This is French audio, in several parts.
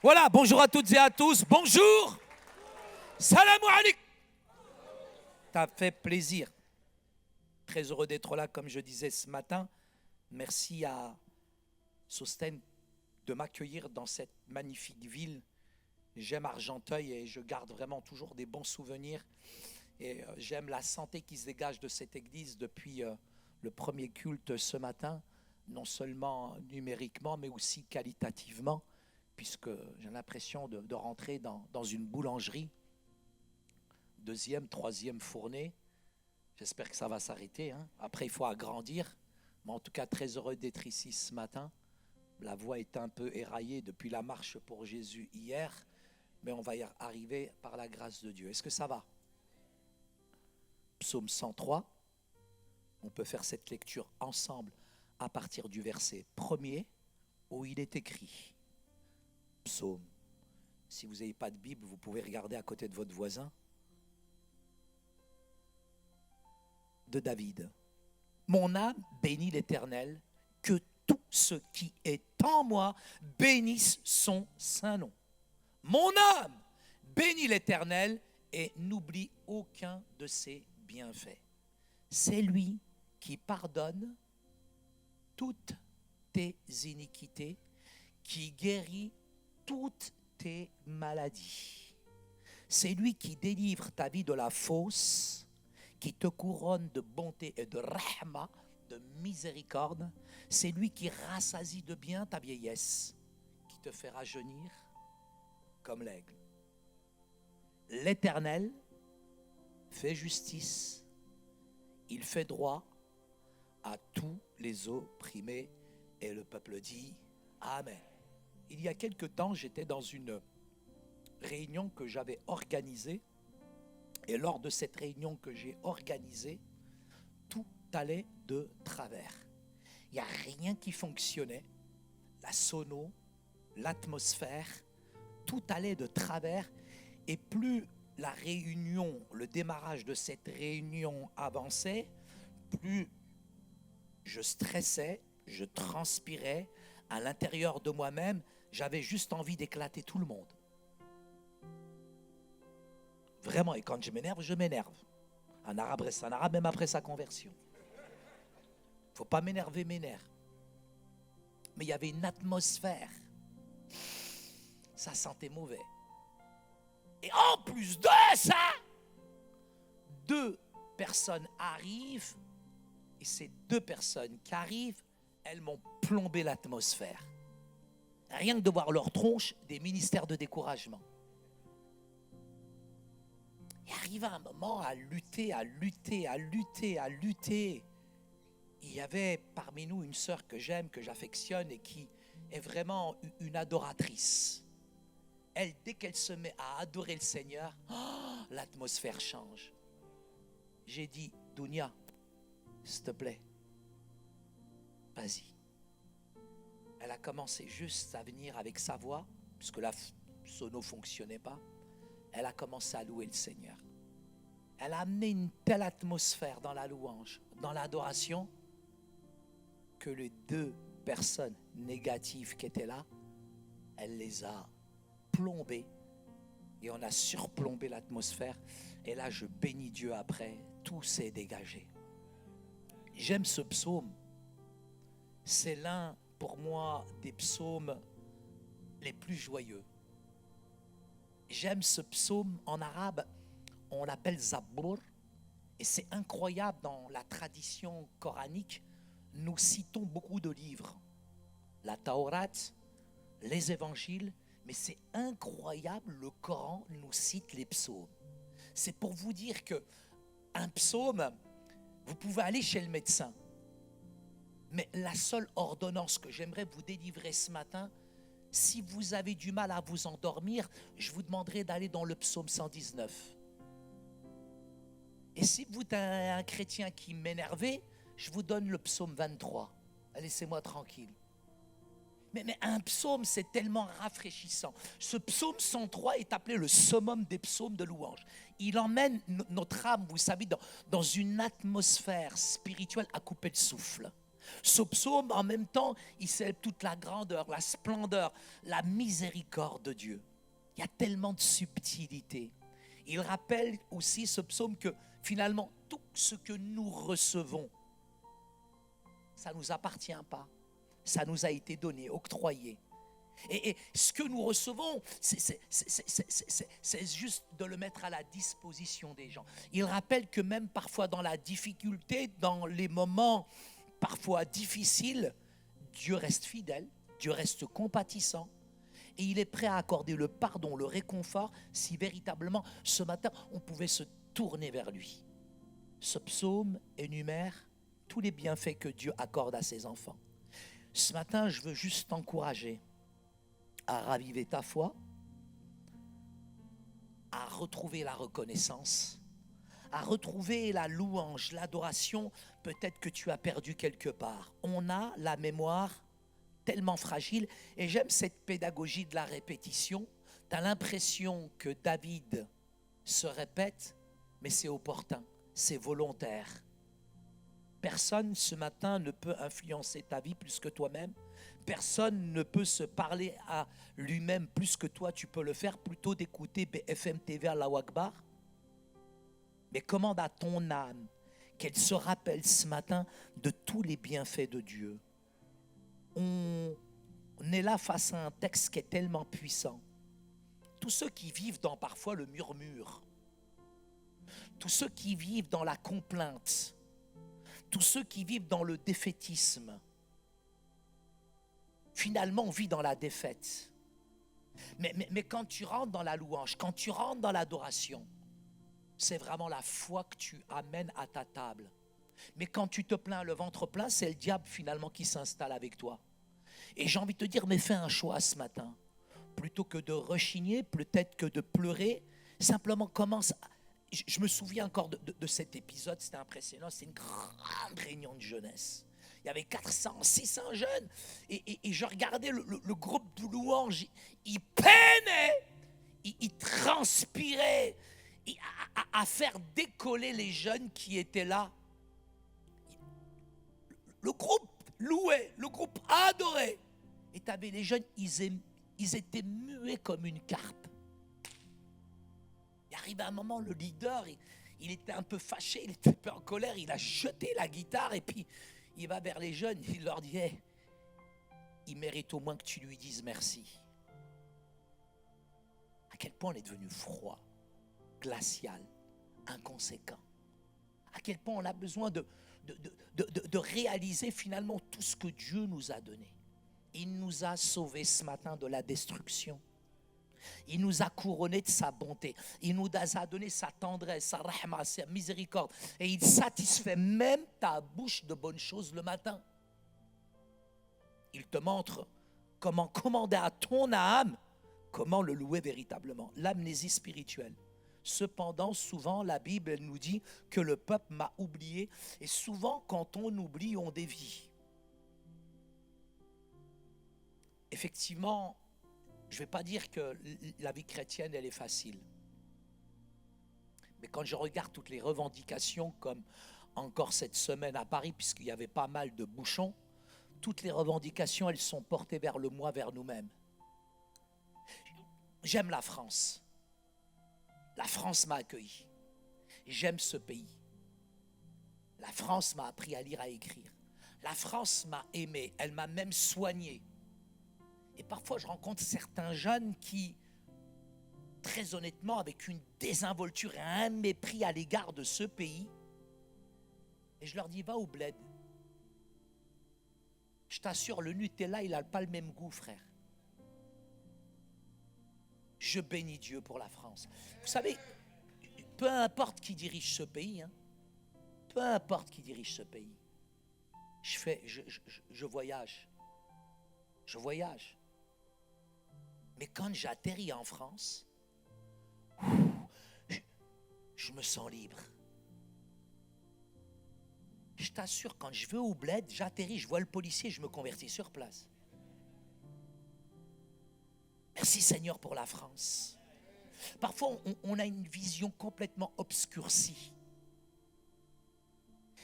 Voilà, bonjour à toutes et à tous. Bonjour. Salam alaikum. Ça fait plaisir. Très heureux d'être là, comme je disais ce matin. Merci à Sosten de m'accueillir dans cette magnifique ville. J'aime Argenteuil et je garde vraiment toujours des bons souvenirs. Et j'aime la santé qui se dégage de cette église depuis le premier culte ce matin, non seulement numériquement, mais aussi qualitativement, puisque j'ai l'impression de rentrer dans une boulangerie, deuxième, troisième fournée. J'espère que ça va s'arrêter, hein. Après, il faut agrandir. Mais en tout cas, très heureux d'être ici ce matin. La voix est un peu éraillée depuis la marche pour Jésus hier, mais on va y arriver par la grâce de Dieu. Est-ce que ça va? Psaume 103. On peut faire cette lecture ensemble à partir du verset 1er où il est écrit. Psaume. Si vous n'avez pas de Bible, vous pouvez regarder à côté de votre voisin. De David. Mon âme bénit l'Éternel, que tout ce qui est en moi bénisse son saint nom. Mon âme bénit l'Éternel et n'oublie aucun de ses bienfaits. C'est lui qui pardonne toutes tes iniquités, qui guérit toutes tes maladies. C'est lui qui délivre ta vie de la fosse, qui te couronne de bonté et de rahma, de miséricorde. C'est lui qui rassasie de bien ta vieillesse, qui te fait rajeunir comme l'aigle. L'Éternel fait justice, il fait droit à tous les opprimés, et le peuple dit Amen. Il y a quelque temps, j'étais dans une réunion que j'avais organisée, et lors de cette réunion que j'ai organisée, tout allait de travers. Il n'y a rien qui fonctionnait. La sono, l'atmosphère, tout allait de travers. Et plus la réunion, le démarrage de cette réunion avançait, plus je stressais, je transpirais. À l'intérieur de moi-même, j'avais juste envie d'éclater tout le monde. Vraiment, et quand je m'énerve, je m'énerve. Un arabe reste un arabe, même après sa conversion. Il ne faut pas m'énerver mes nerfs. Mais il y avait une atmosphère. Ça sentait mauvais. Et en plus de ça, 2 personnes arrivent, et ces 2 personnes qui arrivent, elles m'ont plombé l'atmosphère. Rien que de voir leur tronche, des ministères de découragement. Il arriva un moment à lutter. Il y avait parmi nous une sœur que j'aime, que j'affectionne et qui est vraiment une adoratrice. Elle, dès qu'elle se met à adorer le Seigneur, l'atmosphère change. J'ai dit, Dounia, s'il te plaît, vas-y. Elle a commencé juste à venir avec sa voix, puisque la sono ne fonctionnait pas. Elle a commencé à louer le Seigneur. Elle a amené une telle atmosphère dans la louange, dans l'adoration, que les 2 personnes négatives qui étaient là, elle les a plombées et on a surplombé l'atmosphère. Et là, je bénis Dieu après, tout s'est dégagé. J'aime ce psaume. C'est l'un, pour moi, des psaumes les plus joyeux. J'aime ce psaume. En arabe, on l'appelle Zabbour. Et c'est incroyable, dans la tradition coranique, nous citons beaucoup de livres. La Taurat, les évangiles, mais c'est incroyable, le Coran nous cite les psaumes. C'est pour vous dire que un psaume, vous pouvez aller chez le médecin. Mais la seule ordonnance que j'aimerais vous délivrer ce matin, si vous avez du mal à vous endormir, je vous demanderai d'aller dans le psaume 119. Et si vous êtes un chrétien qui m'énerve, je vous donne le psaume 23. Laissez-moi tranquille. Mais un psaume, c'est tellement rafraîchissant. Ce psaume 103 est appelé le summum des psaumes de louange. Il emmène notre âme, vous savez, dans une atmosphère spirituelle à couper le souffle. Ce psaume, en même temps, il célèbre toute la grandeur, la splendeur, la miséricorde de Dieu. Il y a tellement de subtilité. Il rappelle aussi, ce psaume, que finalement, tout ce que nous recevons, ça ne nous appartient pas. Ça nous a été donné, octroyé. Et ce que nous recevons, c'est juste de le mettre à la disposition des gens. Il rappelle que même parfois dans la difficulté, dans les moments parfois difficiles, Dieu reste fidèle, Dieu reste compatissant. Et il est prêt à accorder le pardon, le réconfort, si véritablement ce matin on pouvait se tourner vers lui. Ce psaume énumère tous les bienfaits que Dieu accorde à ses enfants. Ce matin, je veux juste t'encourager à raviver ta foi, à retrouver la reconnaissance, à retrouver la louange, l'adoration, peut-être que tu as perdu quelque part. On a la mémoire tellement fragile, et j'aime cette pédagogie de la répétition. Tu as l'impression que David se répète, mais c'est opportun, c'est volontaire. Personne ce matin ne peut influencer ta vie plus que toi-même. Personne ne peut se parler à lui-même plus que toi, tu peux le faire, plutôt d'écouter BFM TV Allahu Akbar. Mais commande à ton âme qu'elle se rappelle ce matin de tous les bienfaits de Dieu. On est là face à un texte qui est tellement puissant. Tous ceux qui vivent dans parfois le murmure, tous ceux qui vivent dans la complainte, tous ceux qui vivent dans le défaitisme, finalement on vit dans la défaite. Mais quand tu rentres dans la louange, quand tu rentres dans l'adoration, c'est vraiment la foi que tu amènes à ta table. Mais quand tu te plains le ventre plein, c'est le diable finalement qui s'installe avec toi. Et j'ai envie de te dire, mais fais un choix ce matin. Plutôt que de rechigner, peut-être que de pleurer, simplement commence. Je me souviens encore de cet épisode, c'était impressionnant, c'était une grande réunion de jeunesse. Il y avait 400, 600 jeunes, et je regardais le groupe de louanges, il peinait, il transpirait à faire décoller les jeunes qui étaient là. Le groupe louait, le groupe adorait. Et tu avais les jeunes, ils étaient muets comme une carpe. Il arrive un moment, le leader, il était un peu fâché, il était un peu en colère, il a jeté la guitare et puis il va vers les jeunes, il leur dit hey, il mérite au moins que tu lui dises merci. À quel point on est devenu froid, glacial, inconséquent. À quel point on a besoin de réaliser finalement tout ce que Dieu nous a donné. Il nous a sauvés ce matin de la destruction. Il nous a couronnés de sa bonté. Il nous a donné sa tendresse, sa rahma, sa miséricorde. Et il satisfait même ta bouche de bonnes choses le matin. Il te montre comment commander à ton âme, comment le louer véritablement. L'amnésie spirituelle. Cependant, souvent, la Bible elle nous dit que le peuple m'a oublié. Et souvent, quand on oublie, on dévie. Effectivement, je ne vais pas dire que la vie chrétienne, elle est facile. Mais quand je regarde toutes les revendications, comme encore cette semaine à Paris, puisqu'il y avait pas mal de bouchons, toutes les revendications, elles sont portées vers le moi, vers nous-mêmes. J'aime la France. La France m'a accueilli. J'aime ce pays. La France m'a appris à lire, à écrire. La France m'a aimé. Elle m'a même soigné. Et parfois, je rencontre certains jeunes qui, très honnêtement, avec une désinvolture et un mépris à l'égard de ce pays, et je leur dis, va au bled. Je t'assure, le Nutella, il n'a pas le même goût, frère. Je bénis Dieu pour la France. Vous savez, peu importe qui dirige ce pays, hein, peu importe qui dirige ce pays, je voyage. Je voyage. Mais quand j'atterris en France, je me sens libre. Je t'assure, quand je vais au bled, j'atterris, je vois le policier, je me convertis sur place. Merci Seigneur pour la France. Parfois, on a une vision complètement obscurcie.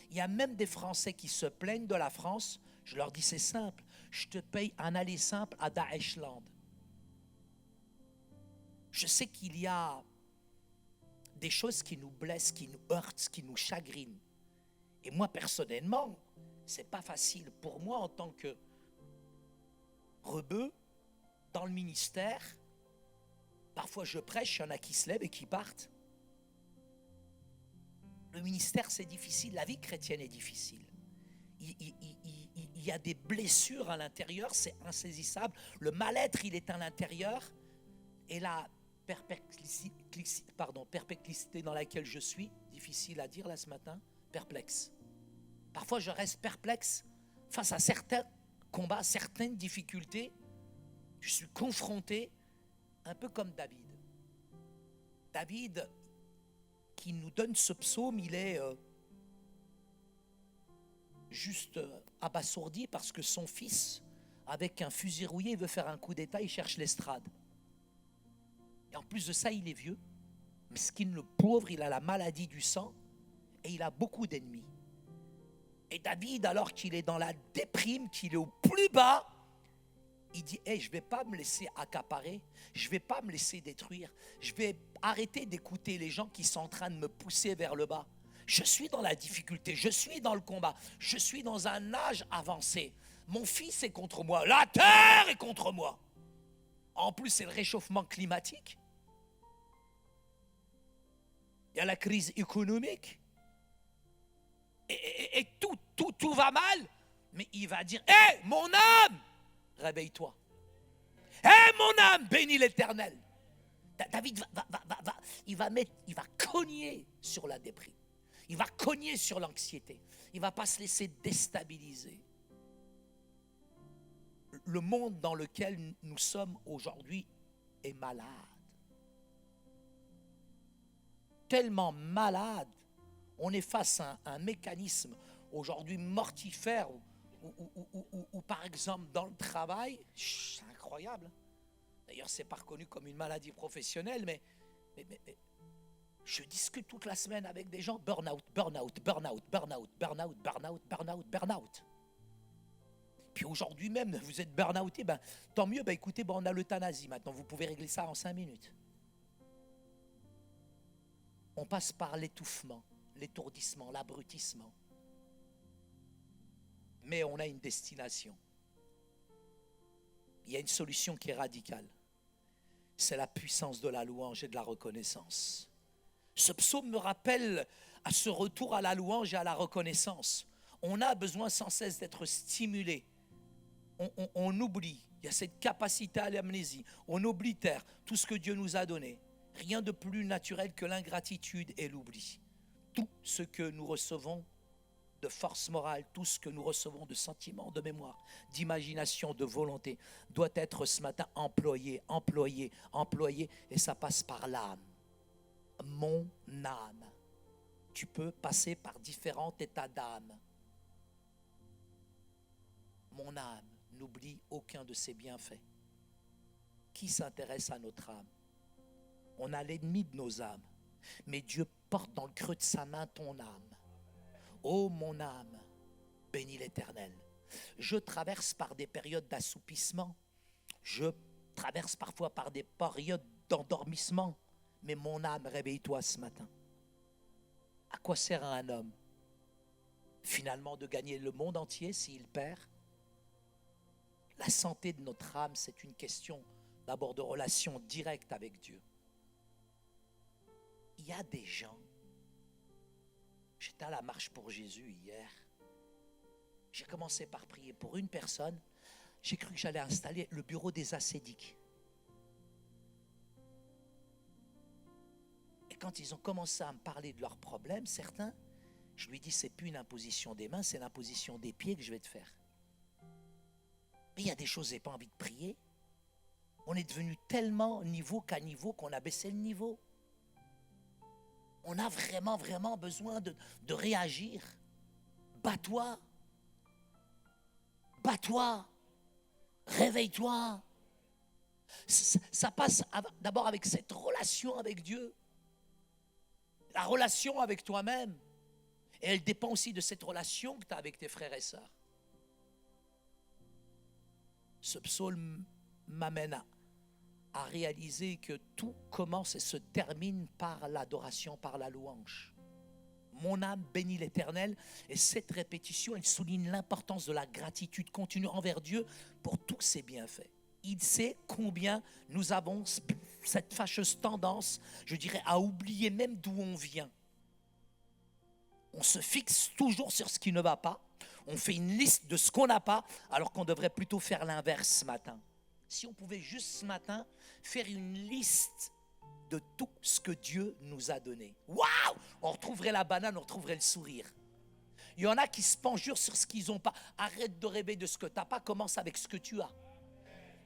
Il y a même des Français qui se plaignent de la France. Je leur dis, c'est simple. Je te paye un aller simple à Daeshland. Je sais qu'il y a des choses qui nous blessent, qui nous heurtent, qui nous chagrinent. Et moi, personnellement, c'est pas facile pour moi en tant que rebeu dans le ministère. Parfois, je prêche, il y en a qui se lèvent et qui partent. Le ministère, c'est difficile. La vie chrétienne est difficile. Il y a des blessures à l'intérieur, c'est insaisissable. Le mal-être, il est à l'intérieur. Et la perplexité dans laquelle je suis, difficile à dire là ce matin, perplexe. Parfois, je reste perplexe face à certains combats, certaines difficultés. Je suis confronté, un peu comme David. David, qui nous donne ce psaume, il est juste abasourdi parce que son fils, avec un fusil rouillé, il veut faire un coup d'état, il cherche l'estrade. Et en plus de ça, il est vieux. Mesquine, le pauvre, il a la maladie du sang et il a beaucoup d'ennemis. Et David, alors qu'il est dans la déprime, qu'il est au plus bas, il dit, hey, je ne vais pas me laisser accaparer, je ne vais pas me laisser détruire, je vais arrêter d'écouter les gens qui sont en train de me pousser vers le bas. Je suis dans la difficulté, je suis dans le combat, je suis dans un âge avancé. Mon fils est contre moi, la terre est contre moi. En plus, c'est le réchauffement climatique. Il y a la crise économique. Et tout va mal. Mais il va dire, hé, mon âme, réveille-toi. Hé, mon âme, bénis l'Éternel. David il va cogner sur la déprime. Il va cogner sur l'anxiété. Il ne va pas se laisser déstabiliser. Le monde dans lequel nous sommes aujourd'hui est malade. Tellement malade. On est face à un mécanisme aujourd'hui mortifère où, par exemple, dans le travail, c'est incroyable. D'ailleurs, c'est pas reconnu comme une maladie professionnelle, mais je discute toute la semaine avec des gens, burn-out. Puis aujourd'hui même, vous êtes burn-outé, tant mieux, écoutez, on a l'euthanasie maintenant, vous pouvez régler ça en 5 minutes. On passe par l'étouffement, l'étourdissement, l'abrutissement. Mais on a une destination. Il y a une solution qui est radicale. C'est la puissance de la louange et de la reconnaissance. Ce psaume me rappelle à ce retour à la louange et à la reconnaissance. On a besoin sans cesse d'être stimulé. On oublie, il y a cette capacité à l'amnésie. On oblitère tout ce que Dieu nous a donné. Rien de plus naturel que l'ingratitude et l'oubli. Tout ce que nous recevons de force morale, tout ce que nous recevons de sentiments, de mémoire, d'imagination, de volonté, doit être ce matin employé, et ça passe par l'âme. Mon âme. Tu peux passer par différents états d'âme. Mon âme n'oublie aucun de ses bienfaits. Qui s'intéresse à notre âme? On a l'ennemi de nos âmes, mais Dieu porte dans le creux de sa main ton âme. Ô mon âme, bénis l'Éternel. Je traverse par des périodes d'assoupissement. Je traverse parfois par des périodes d'endormissement. Mais mon âme, réveille-toi ce matin. À quoi sert un homme? Finalement, de gagner le monde entier s'il perd? La santé de notre âme, c'est une question d'abord de relation directe avec Dieu. Il y a des gens. J'étais à la marche pour Jésus hier. J'ai commencé par prier pour une personne. J'ai cru que j'allais installer le bureau des ascédiques. Et quand ils ont commencé à me parler de leurs problèmes, certains, je lui dis, c'est plus une imposition des mains, c'est l'imposition des pieds que je vais te faire. Mais il y a des choses, j'ai pas envie de prier. On est devenu tellement niveau qu'à niveau qu'on a baissé le niveau. On a vraiment besoin de réagir. Bats-toi. Bats-toi. Réveille-toi. Ça passe d'abord avec cette relation avec Dieu. La relation avec toi-même. Et elle dépend aussi de cette relation que tu as avec tes frères et sœurs. Ce psaume m'amène à réaliser que tout commence et se termine par l'adoration, par la louange. Mon âme bénit l'Éternel, et cette répétition, elle souligne l'importance de la gratitude continue envers Dieu pour tous ses bienfaits. Il sait combien nous avons cette fâcheuse tendance, je dirais, à oublier même d'où on vient. On se fixe toujours sur ce qui ne va pas, on fait une liste de ce qu'on n'a pas, alors qu'on devrait plutôt faire l'inverse ce matin. Si on pouvait juste ce matin faire une liste de tout ce que Dieu nous a donné. Waouh! On retrouverait la banane, on retrouverait le sourire. Il y en a qui se penchent sur ce qu'ils n'ont pas. Arrête de rêver de ce que tu n'as pas, commence avec ce que tu as.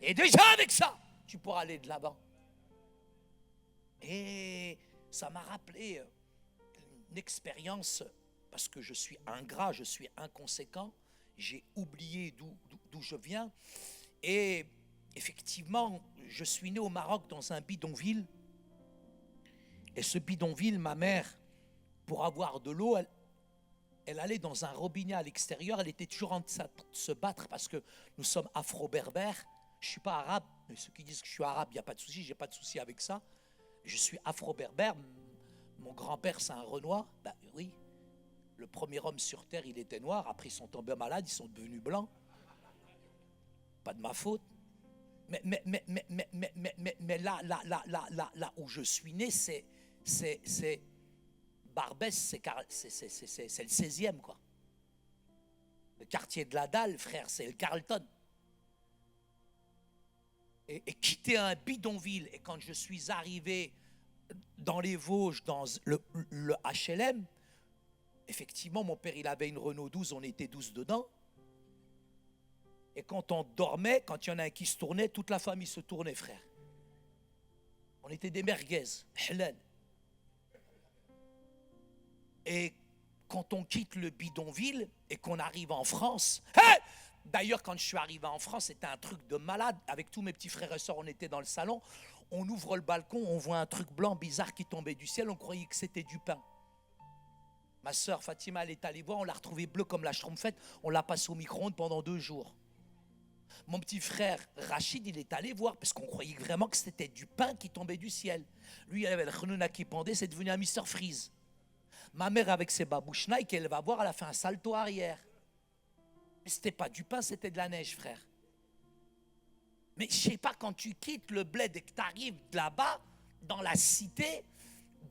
Et déjà avec ça, tu pourras aller de l'avant. Et ça m'a rappelé une expérience, parce que je suis ingrat, je suis inconséquent, j'ai oublié d'où je viens. Et effectivement, je suis né au Maroc dans un bidonville. Et ce bidonville, ma mère, pour avoir de l'eau, elle allait dans un robinet à l'extérieur. Elle était toujours en train de se battre parce que nous sommes afro-berbères. Je ne suis pas arabe, mais ceux qui disent que je suis arabe, il n'y a pas de souci, je n'ai pas de souci avec ça. Je suis afro-berbère. Mon grand-père, c'est un Renoir. Ben oui, le premier homme sur terre, il était noir. Après, ils sont tombés malades, ils sont devenus blancs. Pas de ma faute. Mais là où je suis né, c'est Barbès, c'est le 16e, quoi. Le quartier de la Dalle, frère, c'est le Carlton. Et quitter un bidonville, et quand je suis arrivé dans les Vosges, dans le HLM, effectivement, mon père, il avait une Renault 12, on était 12 dedans. Et quand on dormait, quand il y en a un qui se tournait, toute la famille se tournait, frère. On était des merguez, halal. Et quand on quitte le bidonville et qu'on arrive en France, hey! D'ailleurs, quand je suis arrivé en France, c'était un truc de malade. Avec tous mes petits frères et sœurs, on était dans le salon. On ouvre le balcon, on voit un truc blanc bizarre qui tombait du ciel. On croyait que c'était du pain. Ma sœur Fatima, elle est allée voir, on l'a retrouvée bleue comme la schtroumpfette. On l'a passée au micro-ondes pendant 2 jours. Mon petit frère Rachid, il est allé voir parce qu'on croyait vraiment que c'était du pain qui tombait du ciel. Lui, il avait le khnouna qui pendait, c'est devenu un Mr Freeze. Ma mère, avec ses babouches Nike, elle va voir, elle a fait un salto arrière. Mais c'était pas du pain, c'était de la neige, frère. Mais je sais pas, quand tu quittes le bled et que tu arrives là-bas, dans la cité,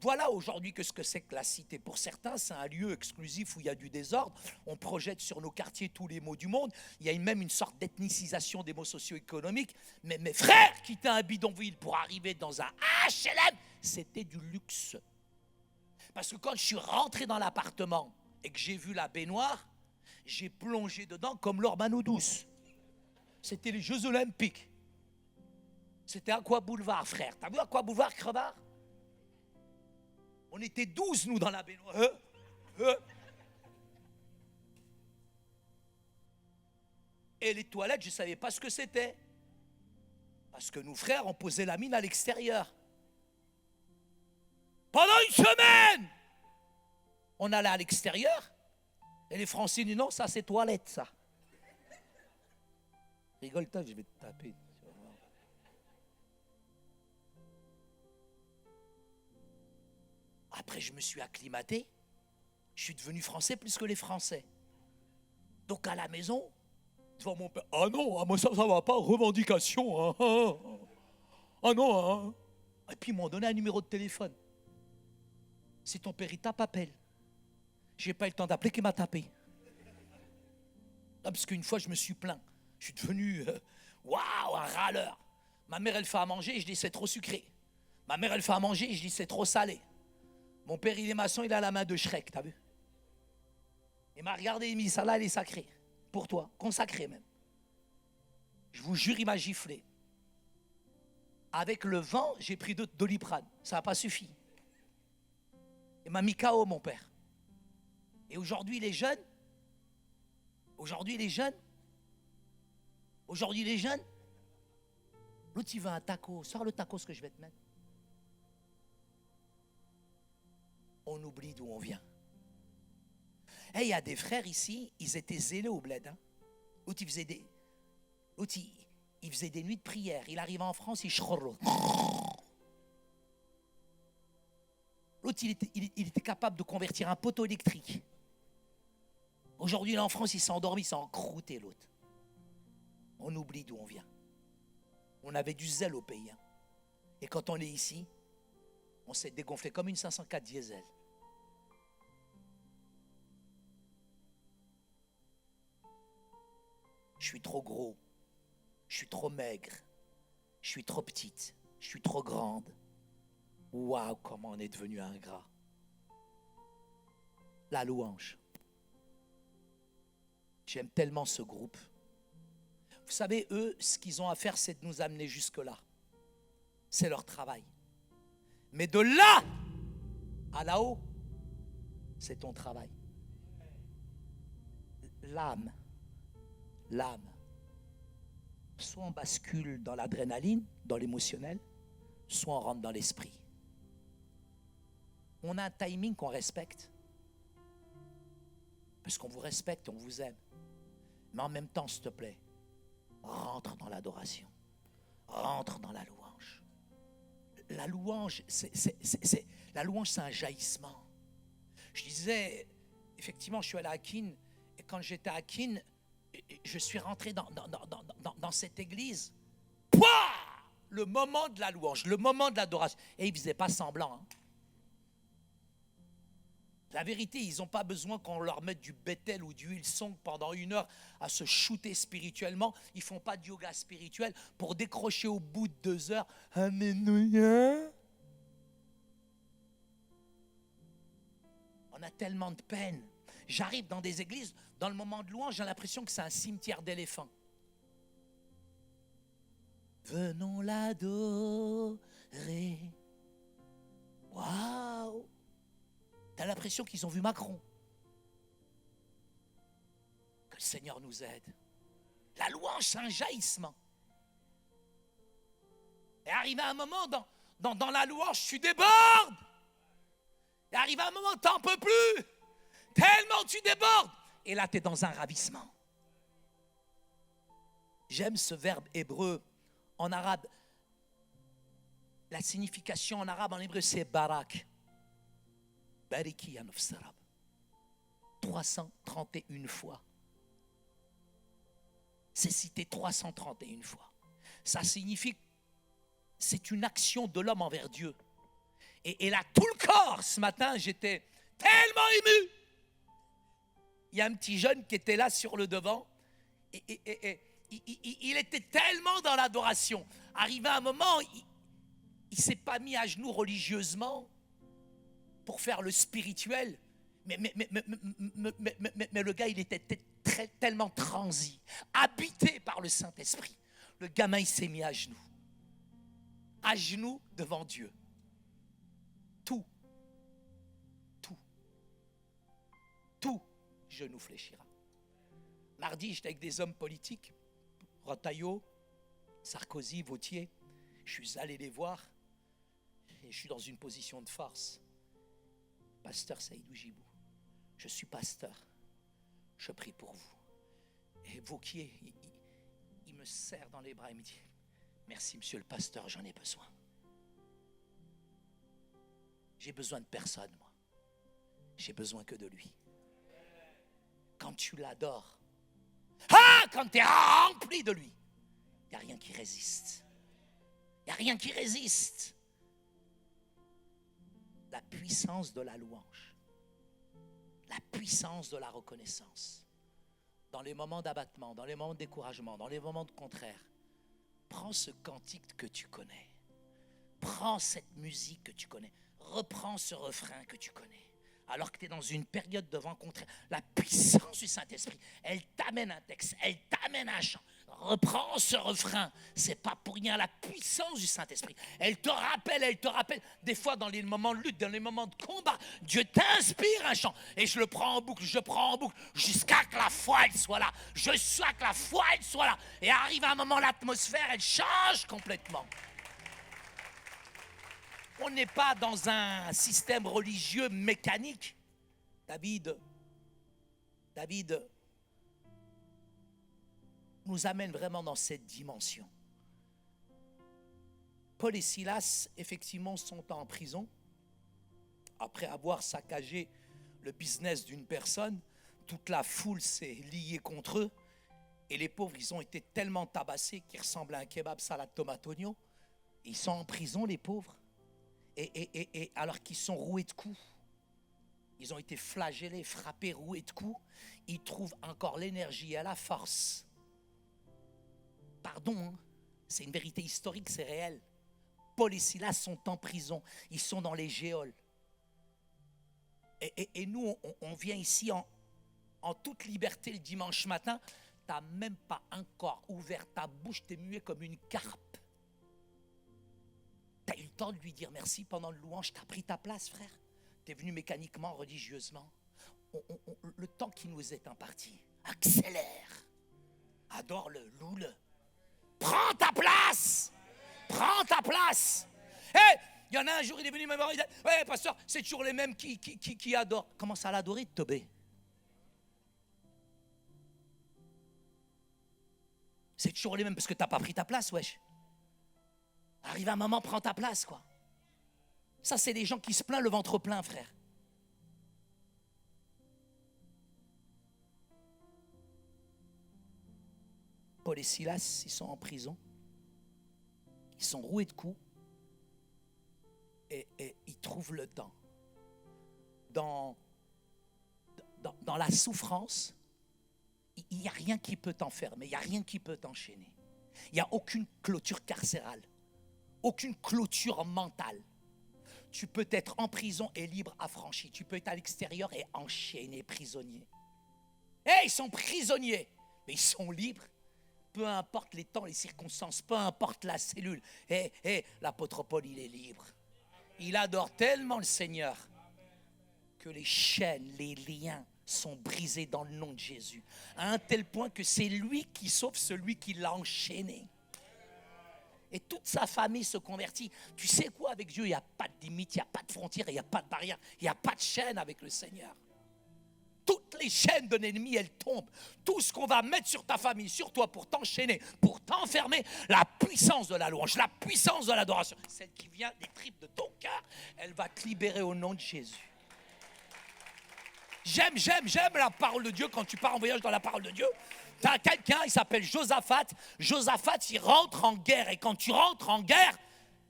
voilà aujourd'hui ce que c'est que la cité. Pour certains, c'est un lieu exclusif où il y a du désordre. On projette sur nos quartiers tous les maux du monde. Il y a même une sorte d'ethnicisation des maux socio-économiques. Mais mes frères quittaient un bidonville pour arriver dans un HLM, c'était du luxe. Parce que quand je suis rentré dans l'appartement et que j'ai vu la baignoire, j'ai plongé dedans comme l'Ormano douce. C'était les Jeux Olympiques. C'était Aqua Boulevard, frère. T'as vu Aqua Boulevard, crevard? On était 12, nous, dans la baignoire. Et les toilettes, je ne savais pas ce que c'était. Parce que nous, frères, on posait la mine à l'extérieur. Pendant une semaine, on allait à l'extérieur. Et les Français disent non, ça c'est toilette, ça. Rigole-toi, je vais te taper. Après, je me suis acclimaté. Je suis devenu français plus que les Français. Donc à la maison, devant mon père, ah non, moi ça va pas, revendication. Hein. Ah non. Hein. Et puis ils m'ont donné un numéro de téléphone. Si ton père il tape, appelle. J'ai pas eu le temps d'appeler qu'il m'a tapé. Non, parce qu'une fois je me suis plaint. Je suis devenu waouh, un râleur. Ma mère elle fait à manger, je dis c'est trop sucré. Ma mère elle fait à manger, je dis c'est trop salé. Mon père il est maçon, il a la main de Shrek, t'as vu? Il m'a regardé, il m'a dit ça là elle est sacrée. Pour toi, consacrée même. Je vous jure, il m'a giflé. Avec le vent, j'ai pris de Doliprane. Ça n'a pas suffi. Il m'a mis KO, mon père. Et aujourd'hui, les jeunes, l'autre, il veut un taco. Sors le taco, ce que je vais te mettre. On oublie d'où on vient. Il y a des frères ici, ils étaient zélés au bled. Hein. L'autre, il faisait des nuits de prière. Il arrivait en France, il chrrrr. L'autre, il était capable de convertir un poteau électrique. Aujourd'hui, là, en France, il s'est endormi, il s'est encrouté, l'autre. On oublie d'où on vient. On avait du zèle au pays. Hein. Et quand on est ici, on s'est dégonflé comme une 504 diesel. Je suis trop gros. Je suis trop maigre. Je suis trop petite. Je suis trop grande. Waouh, comment on est devenu ingrat. La louange. J'aime tellement ce groupe. Vous savez, eux, ce qu'ils ont à faire, c'est de nous amener jusque-là. C'est leur travail. Mais de là à là-haut, c'est ton travail. L'âme. Soit on bascule dans l'adrénaline, dans l'émotionnel, soit on rentre dans l'esprit. On a un timing qu'on respecte. Parce qu'on vous respecte, on vous aime. Mais en même temps, s'il te plaît, rentre dans l'adoration. Rentre dans la louange. La louange, c'est un jaillissement. Je disais, effectivement, je suis allé à Keene, et quand j'étais à Keene, je suis rentré dans cette église. Pouah! Le moment de la louange, le moment de l'adoration. Et ils ne faisaient pas semblant. Hein. La vérité, ils n'ont pas besoin qu'on leur mette du Bethel ou du Hillsong pendant 1 heure à se shooter spirituellement. Ils ne font pas de yoga spirituel pour décrocher au bout de 2 heures. Alléluia. On a tellement de peine. J'arrive dans des églises, dans le moment de louange, j'ai l'impression que c'est un cimetière d'éléphants. Venons l'adorer. Waouh! T'as l'impression qu'ils ont vu Macron. Que le Seigneur nous aide. La louange, c'est un jaillissement. Et arrivé à un moment, dans la louange, tu débordes. Et arrivé à un moment, t'en peux plus. Tellement tu débordes. Et là, tu es dans un ravissement. J'aime ce verbe hébreu. En arabe, la signification en arabe, en hébreu, c'est barak. Bariki anofsarab. 331 fois. C'est cité 331 fois. Ça signifie, c'est une action de l'homme envers Dieu. Et là, tout le corps, ce matin, j'étais tellement ému. Il y a un petit jeune qui était là sur le devant. Et il était tellement dans l'adoration. Arrivé à un moment, il ne s'est pas mis à genoux religieusement pour faire le spirituel. Mais le gars, il était tellement transi, habité par le Saint-Esprit. Le gamin, il s'est mis à genoux devant Dieu. Tout genou fléchira. Mardi, j'étais avec des hommes politiques, Retailleau, Sarkozy, Vautier. Je suis allé les voir et je suis dans une position de force. Pasteur Saïdou Jibou, je suis pasteur, je prie pour vous. Et Vauquier, il me serre dans les bras et me dit, merci monsieur le pasteur, j'en ai besoin. J'ai besoin de personne, moi. J'ai besoin que de lui. Quand tu l'adores, quand tu es rempli de lui, il n'y a rien qui résiste. Il n'y a rien qui résiste. La puissance de la louange, la puissance de la reconnaissance. Dans les moments d'abattement, dans les moments de découragement, dans les moments de contraire, prends ce cantique que tu connais. Prends cette musique que tu connais. Reprends ce refrain que tu connais. Alors que tu es dans une période de vent contraire, la puissance du Saint-Esprit, elle t'amène un texte, elle t'amène un chant. Reprends ce refrain, c'est pas pour rien, la puissance du Saint-Esprit. Elle te rappelle, des fois dans les moments de lutte, dans les moments de combat, Dieu t'inspire un chant. Et je le prends en boucle, jusqu'à que la foi, elle soit là. Et arrive un moment, l'atmosphère, elle change complètement. On n'est pas dans un système religieux mécanique. David, David nous amène vraiment dans cette dimension. Paul et Silas, effectivement, sont en prison après avoir saccagé le business d'une personne. Toute la foule s'est liée contre eux et les pauvres, ils ont été tellement tabassés qu'ils ressemblent à un kebab salade tomate oignon. Ils sont en prison, les pauvres, et alors qu'ils sont roués de coups. Ils ont été flagellés, frappés, roués de coups. Ils trouvent encore l'énergie et la force. Pardon, hein, c'est une vérité historique, c'est réel. Paul et Silas sont en prison. Ils sont dans les geôles. Et nous, on vient ici en toute liberté le dimanche matin. Tu n'as même pas encore ouvert ta bouche, tu es muet comme une carpe. Tu as eu le temps de lui dire merci pendant le louange. Tu as pris ta place, frère. Tu es venu mécaniquement, religieusement. Le temps qui nous est imparti, accélère. Adore-le, loue-le. Prends ta place. Prends ta place. Hé, il y en a un jour, il est venu me voir, il dit, ouais, pasteur, c'est toujours les mêmes qui adorent. Commence à l'adorer, Tobé. C'est toujours les mêmes parce que tu n'as pas pris ta place, wesh. Arrive un moment, prends ta place, quoi. Ça, c'est des gens qui se plaignent le ventre plein, frère. Paul et Silas, ils sont en prison. Ils sont roués de coups. Et ils trouvent le temps. Dans la souffrance, il n'y a rien qui peut t'enfermer. Il n'y a rien qui peut t'enchaîner. Il n'y a aucune clôture carcérale. Aucune clôture mentale. Tu peux être en prison et libre, affranchi. Tu peux être à l'extérieur et enchaîné, prisonnier. Ils sont prisonniers, mais ils sont libres. Peu importe les temps, les circonstances, peu importe la cellule. L'apôtre Paul, il est libre. Il adore tellement le Seigneur que les chaînes, les liens sont brisés dans le nom de Jésus. À un tel point que c'est lui qui sauve celui qui l'a enchaîné. Et toute sa famille se convertit. Tu sais quoi, avec Dieu, il n'y a pas de limite, il n'y a pas de frontière, il n'y a pas de barrière, il n'y a pas de chaîne avec le Seigneur. Toutes les chaînes de l'ennemi, elles tombent. Tout ce qu'on va mettre sur ta famille, sur toi, pour t'enchaîner, pour t'enfermer, la puissance de la louange, la puissance de l'adoration, celle qui vient des tripes de ton cœur, elle va te libérer au nom de Jésus. J'aime la parole de Dieu. Quand tu pars en voyage dans la parole de Dieu, tu as quelqu'un, il s'appelle Josaphat. Josaphat, il rentre en guerre. Et quand tu rentres en guerre,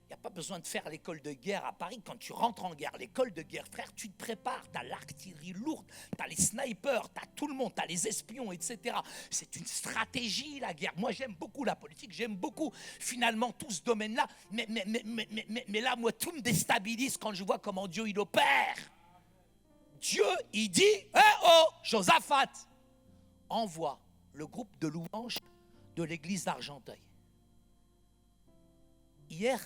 il n'y a pas besoin de faire l'école de guerre à Paris. Quand tu rentres en guerre, l'école de guerre, frère, tu te prépares. Tu as l'artillerie lourde, tu as les snipers, tu as tout le monde, tu as les espions, etc. C'est une stratégie, la guerre. Moi, j'aime beaucoup la politique, j'aime beaucoup finalement tout ce domaine-là. Mais là, moi, tout me déstabilise quand je vois comment Dieu, il opère. Dieu, il dit, Josaphat, envoie le groupe de louanges de l'église d'Argenteuil. Hier,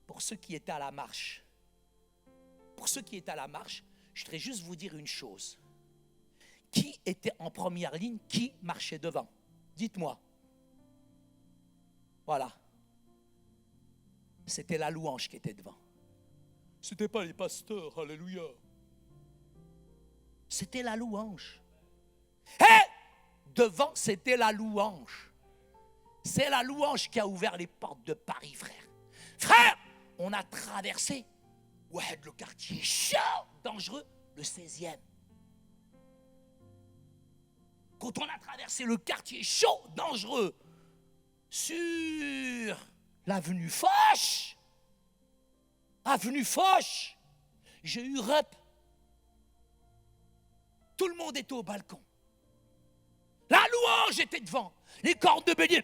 pour ceux qui étaient à la marche, je voudrais juste vous dire une chose. Qui était en première ligne? Qui marchait devant? Dites-moi. Voilà. C'était la louange qui était devant. Ce n'était pas les pasteurs, alléluia. C'était la louange. Devant, c'était la louange. C'est la louange qui a ouvert les portes de Paris, frère. Frère, on a traversé le quartier chaud, dangereux, le 16e. Quand on a traversé le quartier chaud, dangereux, sur l'avenue Foch, j'ai eu rep. Tout le monde était au balcon. La louange était devant. Les cordes de bélier.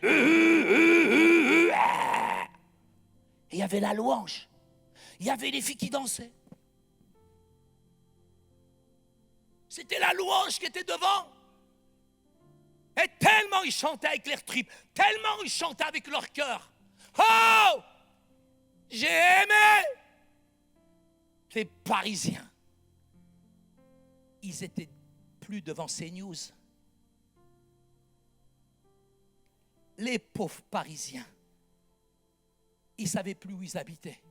Et il y avait la louange. Il y avait les filles qui dansaient. C'était la louange qui était devant. Et tellement ils chantaient avec leurs tripes, tellement ils chantaient avec leur cœur. Oh! J'ai aimé. Les Parisiens. Ils étaient plus devant CNews. Les pauvres Parisiens, ils ne savaient plus où ils habitaient.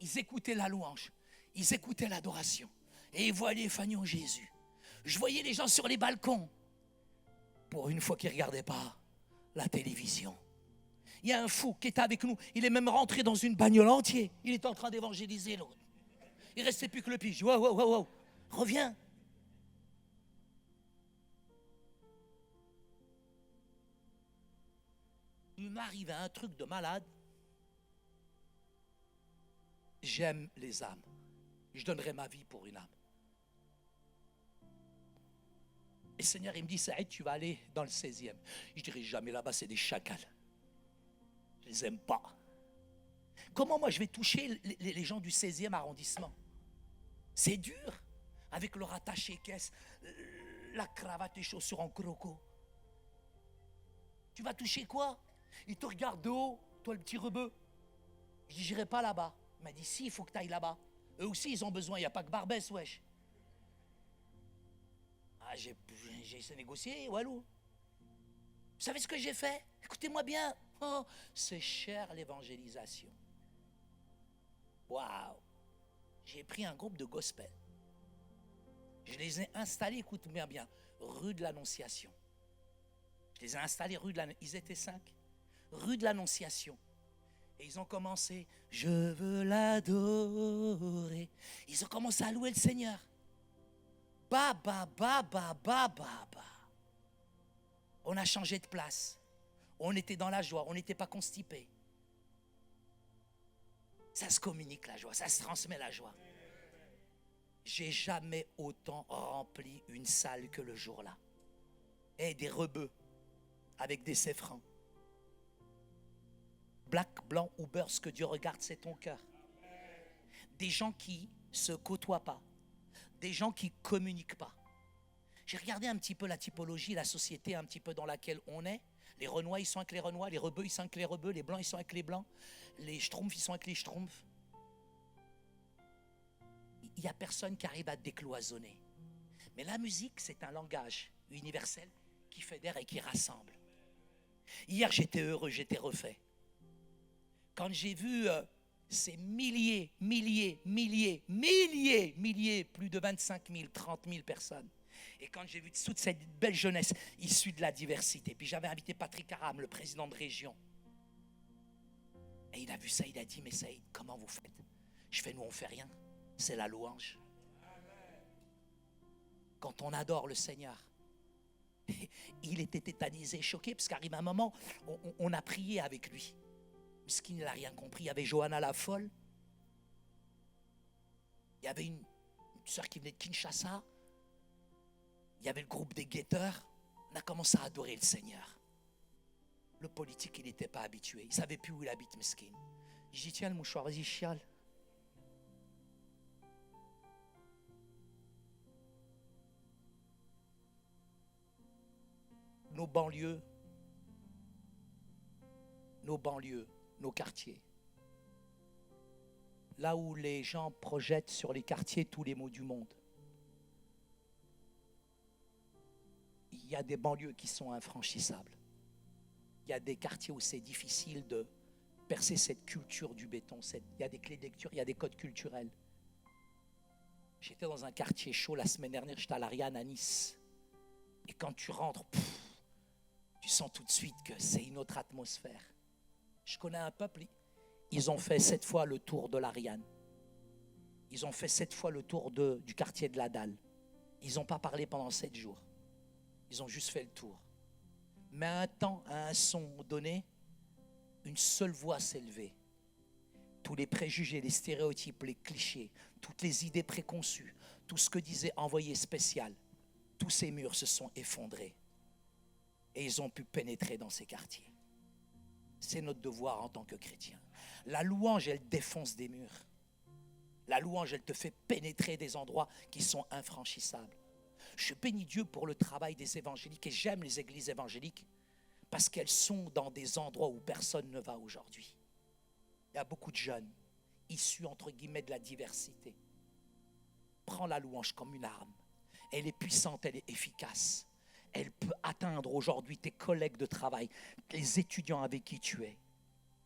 Ils écoutaient la louange, ils écoutaient l'adoration. Et ils voyaient Fagnon Jésus. Je voyais les gens sur les balcons. Pour une fois qu'ils ne regardaient pas la télévision. Il y a un fou qui était avec nous. Il est même rentré dans une bagnole entière. Il était en train d'évangéliser l'autre. Il ne restait plus que le pige. Wow, wow, wow, wow. Reviens. Il m'arrive un truc de malade. J'aime les âmes. Je donnerai ma vie pour une âme. Et le Seigneur, il me dit, Saïd, tu vas aller dans le 16e. Je dirais jamais là-bas, c'est des chacals. Je les aime pas. Comment moi je vais toucher les gens du 16e arrondissement? C'est dur. Avec leur attaché-caisse, la cravate et chaussures en croco. Tu vas toucher quoi? Ils te regardent de haut, toi le petit rebeu. Je dis, j'irai pas là-bas. Il m'a dit, si, il faut que tu ailles là-bas. Eux aussi, ils ont besoin, il n'y a pas que Barbès, wesh. Ah, j'ai essayé de négocier, walou. Vous savez ce que j'ai fait? Écoutez-moi bien. Oh, c'est cher l'évangélisation. Waouh! J'ai pris un groupe de gospel. Je les ai installés, écoute-moi bien, rue de l'Annonciation. Je les ai installés rue de l'Annonciation. Ils étaient 5. Rue de l'Annonciation. Et ils ont commencé, je veux l'adorer. Ils ont commencé à louer le Seigneur. Ba, ba, ba, ba, ba, ba, ba. On a changé de place. On était dans la joie, on n'était pas constipés. Ça se communique la joie, ça se transmet la joie. J'ai jamais autant rempli une salle que le jour-là. Et des rebeux avec des séfrans. Black, blanc ou beurre, ce que Dieu regarde, c'est ton cœur. Des gens qui se côtoient pas. Des gens qui communiquent pas. J'ai regardé un petit peu la typologie, la société un petit peu dans laquelle on est. Les Renois, ils sont avec les Renois. Les Rebeux, ils sont avec les Rebeux. Les Blancs, ils sont avec les Blancs. Les Schtroumpfs, ils sont avec les Schtroumpfs. Il n'y a personne qui arrive à décloisonner. Mais la musique, c'est un langage universel qui fédère et qui rassemble. Hier, j'étais heureux, j'étais refait. Quand j'ai vu ces milliers, plus de 25 000, 30 000 personnes, et quand j'ai vu toute cette belle jeunesse issue de la diversité, puis j'avais invité Patrick Aram, le président de région, et il a vu ça, il a dit, mais Saïd, comment vous faites? Je fais, nous on fait rien, c'est la louange. Quand on adore le Seigneur, il était tétanisé, choqué, parce qu'arrive un moment, on a prié avec lui. Miskin, il n'a rien compris. Il y avait Johanna la folle. Il y avait une sœur qui venait de Kinshasa. Il y avait le groupe des guetteurs. On a commencé à adorer le Seigneur. Le politique, il n'était pas habitué. Il ne savait plus où il habite, Miskin. Je dis, tiens, le mouchoir, vas-y, chiale. Nos banlieues, nos quartiers. Là où les gens projettent sur les quartiers tous les maux du monde. Il y a des banlieues qui sont infranchissables. Il y a des quartiers où c'est difficile de percer cette culture du béton. Il y a des clés de lecture, il y a des codes culturels. J'étais dans un quartier chaud la semaine dernière, j'étais à l'Ariane à Nice. Et quand tu rentres, tu sens tout de suite que c'est une autre atmosphère. Je connais un peuple, ils ont fait 7 fois le tour de l'Ariane. Ils ont fait 7 fois le tour du quartier de la Dalle. Ils n'ont pas parlé pendant 7 jours. Ils ont juste fait le tour. Mais à un temps, à un son donné, une seule voix s'est levée. Tous les préjugés, les stéréotypes, les clichés, toutes les idées préconçues, tout ce que disait Envoyé spécial, tous ces murs se sont effondrés. Et ils ont pu pénétrer dans ces quartiers. C'est notre devoir en tant que chrétiens. La louange, elle défonce des murs. La louange, elle te fait pénétrer des endroits qui sont infranchissables. Je bénis Dieu pour le travail des évangéliques et j'aime les églises évangéliques parce qu'elles sont dans des endroits où personne ne va aujourd'hui. Il y a beaucoup de jeunes issus entre guillemets de la diversité. Prends la louange comme une arme. Elle est puissante, elle est efficace. Elle peut atteindre aujourd'hui tes collègues de travail, les étudiants avec qui tu es.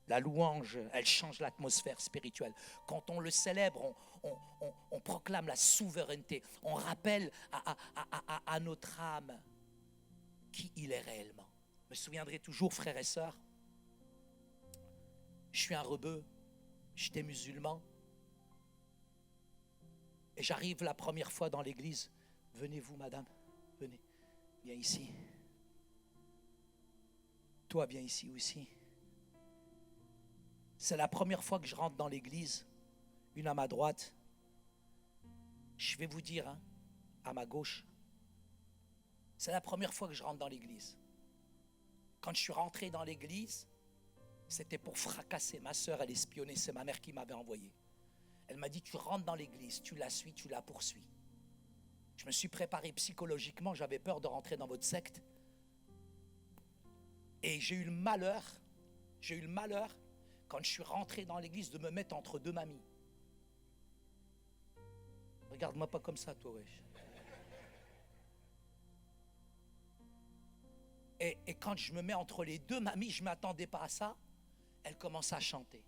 La louange, elle change l'atmosphère spirituelle. Quand on le célèbre, on proclame la souveraineté. On rappelle à notre âme qui il est réellement. Je me souviendrai toujours, frères et sœurs, je suis un rebeu, j'étais musulman. Et j'arrive la première fois dans l'église. Venez vous, madame, venez, viens ici. Toi, viens ici aussi. C'est la première fois que je rentre dans l'église, une à ma droite. Je vais vous dire, hein, à ma gauche. C'est la première fois que je rentre dans l'église. Quand je suis rentré dans l'église, c'était pour fracasser ma soeur, elle espionnait, c'est ma mère qui m'avait envoyé. Elle m'a dit, tu rentres dans l'église, tu la suis, tu la poursuis. Je me suis préparé psychologiquement, j'avais peur de rentrer dans votre secte. Et j'ai eu le malheur, quand je suis rentré dans l'église, de me mettre entre deux mamies. Regarde-moi pas comme ça, toi, wesh. Et quand je me mets entre les deux mamies, je ne m'attendais pas à ça, elle commence à chanter.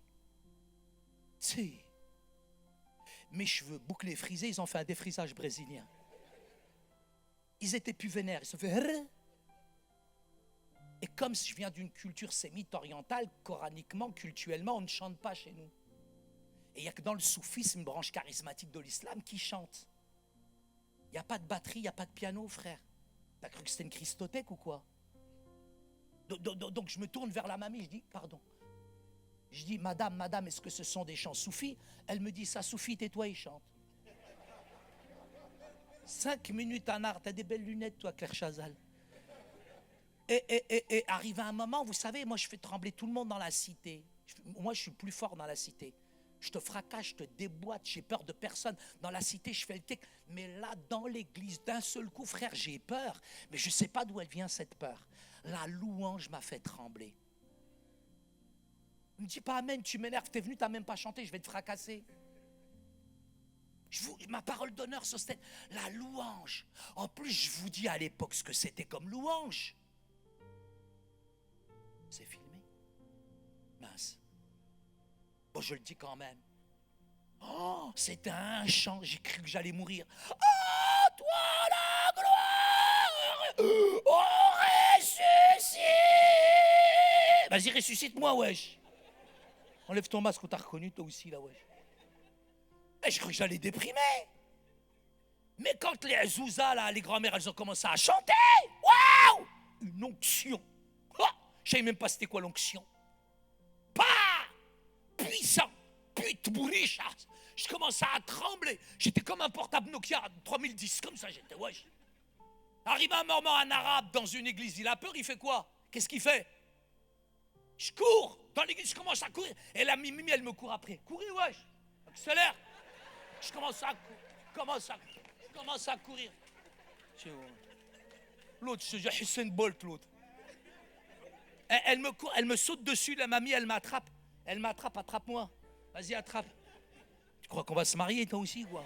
Tu sais, mes cheveux bouclés, frisés, ils ont fait un défrisage brésilien. Ils étaient plus vénères, ils se fait. Et comme je viens d'une culture sémite orientale, coraniquement, cultuellement, on ne chante pas chez nous. Et il n'y a que dans le soufisme, une branche charismatique de l'islam, qui chante. Il n'y a pas de batterie, il n'y a pas de piano, frère. T'as cru que c'était une christothèque ou quoi? Donc je me tourne vers la mamie, je dis, pardon. Je dis, madame, est-ce que ce sont des chants soufis? Elle me dit, ça suffit, tais-toi et chante. 5 minutes en art, t'as des belles lunettes, toi, Claire Chazal. Et arrive un moment, vous savez, moi je fais trembler tout le monde dans la cité. Moi je suis plus fort dans la cité. Je te fracasse, je te déboîte, j'ai peur de personne. Dans la cité, je fais le tic. Mais là, dans l'église, d'un seul coup, frère, j'ai peur. Mais je ne sais pas d'où elle vient, cette peur. La louange m'a fait trembler. Ne me dis pas amen, tu m'énerves, t'es venu, t'as même pas chanté, je vais te fracasser. Ma parole d'honneur sur cette... La louange. En plus, je vous dis à l'époque ce que c'était comme louange. C'est filmé. Mince. Bon, je le dis quand même. Oh, c'était un chant, j'ai cru que j'allais mourir. Oh, toi la gloire, oh, ressuscite. Vas-y, ressuscite-moi, wesh. Enlève ton masque, on t'a reconnu, toi aussi, là, wesh. Et je cru que j'allais déprimer. Mais quand les zouzas, là, les grand-mères, elles ont commencé à chanter, waouh, une onction. Oh, je savais même pas c'était quoi l'onction. Pas puissant, pute bourriche. Je commençais à trembler. J'étais comme un portable Nokia 3010, comme ça j'étais, wesh. Arrive un moment en arabe dans une église, il a peur, il fait quoi? Qu'est-ce qu'il fait? Je cours dans l'église, je commence à courir. Et la Mimi, elle me court après. Courir, wesh. Accélère. Je commence à courir. L'autre, je te dis, Hussein Bolt, l'autre. Elle me court, elle me saute dessus, la mamie, elle m'attrape. Elle m'attrape, attrape-moi. Vas-y, attrape. Tu crois qu'on va se marier, toi aussi, quoi?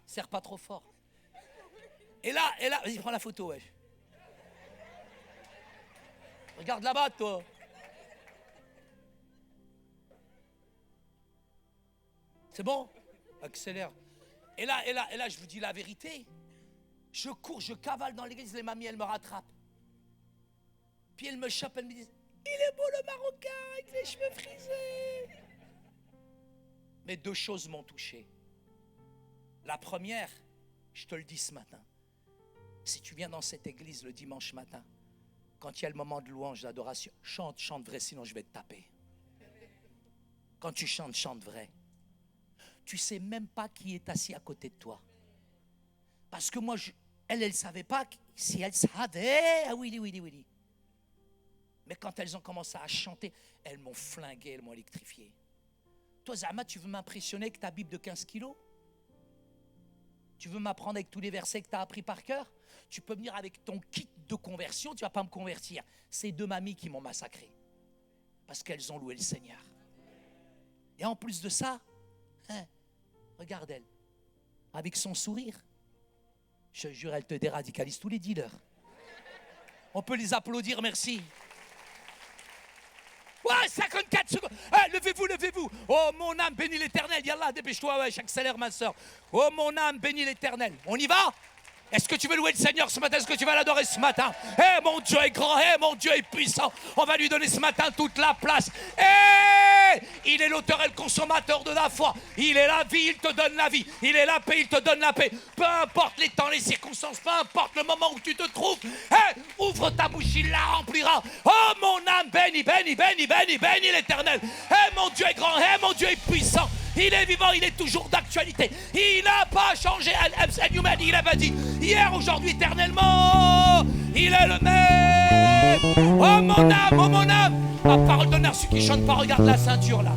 Serre pas trop fort. Et là, vas-y, prends la photo, wesh. Regarde là-bas, toi. C'est bon? Accélère. Et là, je vous dis la vérité. Je cours, je cavale dans l'église, les mamies, elles me rattrapent. Puis elles me chopent, elles me disent, il est beau le Marocain avec les cheveux frisés. Mais 2 choses m'ont touché. La première, je te le dis ce matin, si tu viens dans cette église le dimanche matin, quand il y a le moment de louange, d'adoration, chante vrai, sinon je vais te taper. Quand tu chantes, chante vrai. Tu ne sais même pas qui est assis à côté de toi. Parce que moi, elle ne savait pas. Si elle savait, ah oui. Mais quand elles ont commencé à chanter, elles m'ont flingué, elles m'ont électrifié. Toi, Zama, tu veux m'impressionner avec ta Bible de 15 kilos? Tu veux m'apprendre avec tous les versets que tu as appris par cœur? Tu peux venir avec ton kit de conversion, tu ne vas pas me convertir. C'est 2 mamies qui m'ont massacré. Parce qu'elles ont loué le Seigneur. Et en plus de ça, regarde elle, avec son sourire. Je jure, elle te déradicalise tous les dealers. On peut les applaudir, merci. Ouais, 54 secondes. Hey, levez-vous, levez-vous. Oh, mon âme, bénis l'Éternel. Yallah, dépêche-toi, ouais, j'accélère, ma soeur. Oh, mon âme, bénis l'Éternel. On y va? Est-ce que tu veux louer le Seigneur ce matin? Est-ce que tu vas l'adorer ce matin? Eh, mon Dieu est grand, eh, mon Dieu est puissant. On va lui donner ce matin toute la place. Eh, il est l'auteur et le consommateur de la foi. Il est la vie, il te donne la vie. Il est la paix, il te donne la paix. Peu importe les temps, les circonstances, peu importe le moment où tu te trouves. Eh, ouvre ta bouche, il la remplira. Oh, mon âme, bénis, bénis, bénis, bénis, bénis l'Éternel. Eh, mon Dieu est grand, eh, mon Dieu est puissant. Il est vivant, il est toujours d'actualité. Il n'a pas changé. Il avait dit hier, aujourd'hui, éternellement. Il est le même. Oh mon âme, oh mon âme. Ma parole d'honneur, ceux qui ne chantent pas, regarde la ceinture là.